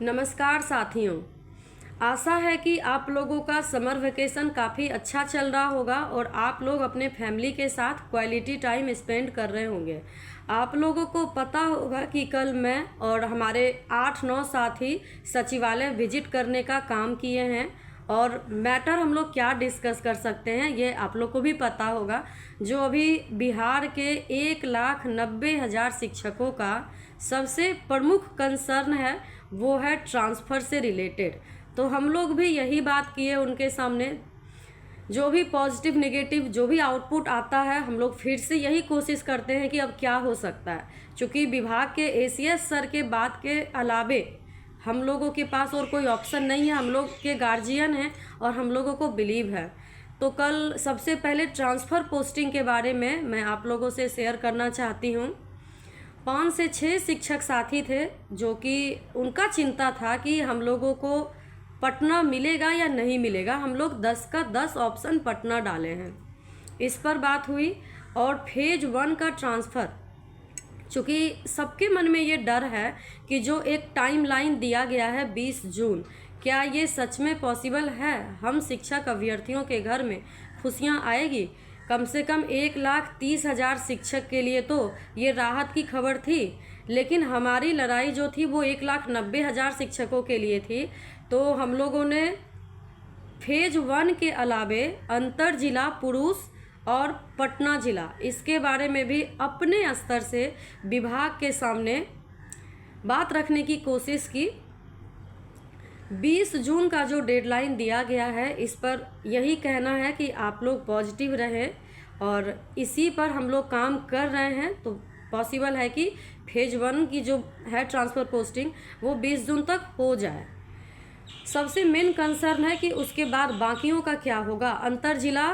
नमस्कार साथियों, आशा है कि आप लोगों का समर वेकेशन काफ़ी अच्छा चल रहा होगा और आप लोग अपने फैमिली के साथ क्वालिटी टाइम स्पेंड कर रहे होंगे। आप लोगों को पता होगा कि कल मैं और हमारे 8-9 साथी सचिवालय विजिट करने का काम किए हैं और मैटर हम लोग क्या डिस्कस कर सकते हैं ये आप लोग को भी पता होगा। जो अभी बिहार के 1,90,000 शिक्षकों का सबसे प्रमुख कंसर्न है वो है ट्रांसफ़र से रिलेटेड। तो हम लोग भी यही बात किए उनके सामने। जो भी पॉजिटिव नेगेटिव जो भी आउटपुट आता है हम लोग फिर से यही कोशिश करते हैं कि अब क्या हो सकता है, क्योंकि विभाग के एसीएस सर के बात के अलावे हम लोगों के पास और कोई ऑप्शन नहीं है। हम लोग के गार्जियन हैं और हम लोगों को बिलीव है। तो कल सबसे पहले ट्रांसफ़र पोस्टिंग के बारे में मैं आप लोगों से शेयर करना चाहती हूँ। 5 से 6 शिक्षक साथी थे जो कि उनका चिंता था कि हम लोगों को पटना मिलेगा या नहीं मिलेगा। हम लोग 10 का 10 ऑप्शन पटना डाले हैं, इस पर बात हुई। और फेज 1 का ट्रांसफ़र, चूँकि सबके मन में ये डर है कि जो एक टाइम लाइन दिया गया है 20 जून, क्या ये सच में पॉसिबल है? हम शिक्षक अभ्यर्थियों के घर में खुशियाँ आएगी? कम से कम 1,30,000 शिक्षक के लिए तो ये राहत की खबर थी, लेकिन हमारी लड़ाई जो थी वो 1,90,000 शिक्षकों के लिए थी। तो हम लोगों ने फेज 1 के अलावे अंतर जिला पुरुष और पटना जिला, इसके बारे में भी अपने स्तर से विभाग के सामने बात रखने की कोशिश की। 20 जून का जो डेडलाइन दिया गया है, इस पर यही कहना है कि आप लोग पॉजिटिव रहें और इसी पर हम लोग काम कर रहे हैं। तो पॉसिबल है कि फेज 1 की जो है ट्रांसफ़र पोस्टिंग वो 20 जून तक हो जाए। सबसे मेन कंसर्न है कि उसके बाद बाकियों का क्या होगा। अंतर जिला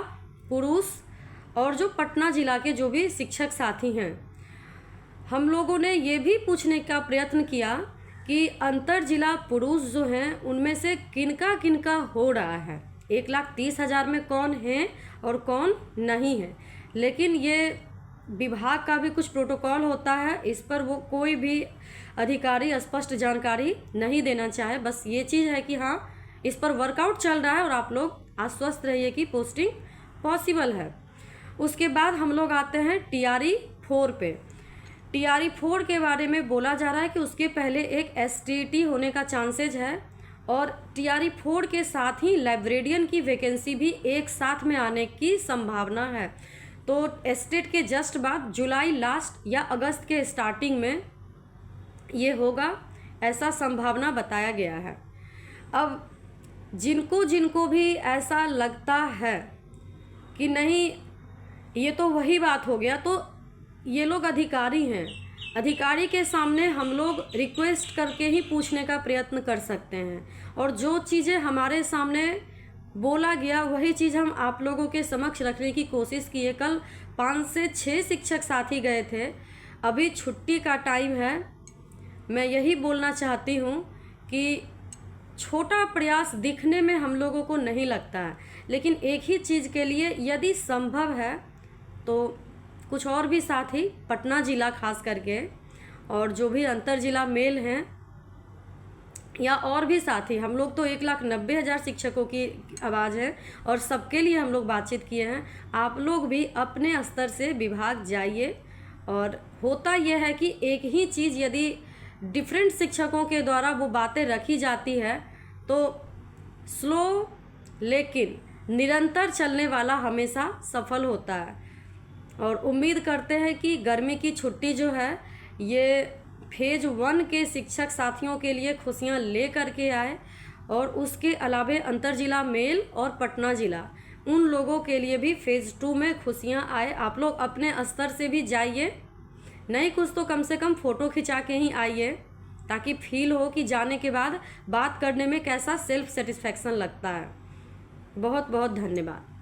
पुरुष और जो पटना जिला के जो भी शिक्षक साथी हैं, हम लोगों ने ये भी पूछने का प्रयत्न किया कि अंतर जिला पुरुष जो हैं उनमें से किनका किनका हो रहा है। 1,30,000 में कौन है और कौन नहीं है। लेकिन ये विभाग का भी कुछ प्रोटोकॉल होता है, इस पर वो कोई भी अधिकारी स्पष्ट जानकारी नहीं देना चाहे। बस ये चीज़ है कि हाँ, इस पर वर्कआउट चल रहा है और आप लोग आश्वस्त रहिए कि पोस्टिंग पॉसिबल है। उसके बाद हम लोग आते हैं TRE 4 पे। TRE 4 के बारे में बोला जा रहा है कि उसके पहले एक STT होने का चांसेज है और TRE 4 के साथ ही लाइब्रेरियन की वैकेंसी भी एक साथ में आने की संभावना है। तो STT के जस्ट बाद जुलाई लास्ट या अगस्त के स्टार्टिंग में ये होगा, ऐसा संभावना बताया गया है। अब जिनको भी ऐसा लगता है कि नहीं ये तो वही बात हो गया, तो ये लोग अधिकारी हैं, अधिकारी के सामने हम लोग रिक्वेस्ट करके ही पूछने का प्रयत्न कर सकते हैं। और जो चीज़ें हमारे सामने बोला गया वही चीज़ हम आप लोगों के समक्ष रखने की कोशिश की है। कल 5 से 6 शिक्षक साथी गए थे। अभी छुट्टी का टाइम है। मैं यही बोलना चाहती हूँ कि छोटा प्रयास दिखने में हम लोगों को नहीं लगता है, लेकिन एक ही चीज़ के लिए यदि संभव है तो कुछ और भी साथी पटना ज़िला खास करके और जो भी अंतर ज़िला मेल हैं या और भी साथी, हम लोग तो 1,90,000 शिक्षकों की आवाज़ है और सबके लिए हम लोग बातचीत किए हैं। आप लोग भी अपने स्तर से विभाग जाइए। और होता यह है कि एक ही चीज़ यदि डिफरेंट शिक्षकों के द्वारा वो बातें रखी जाती है तो स्लो लेकिन निरंतर चलने वाला हमेशा सफल होता है। और उम्मीद करते हैं कि गर्मी की छुट्टी जो है ये फेज 1 के शिक्षक साथियों के लिए खुशियां ले करके आए और उसके अलावे अंतर जिला मेल और पटना जिला उन लोगों के लिए भी फेज 2 में खुशियां आए। आप लोग अपने स्तर से भी जाइए, नहीं कुछ तो कम से कम फ़ोटो खिंचा के ही आइए, ताकि फील हो कि जाने के बाद बात करने में कैसा सेल्फ सेटिस्फैक्शन लगता है। बहुत बहुत धन्यवाद।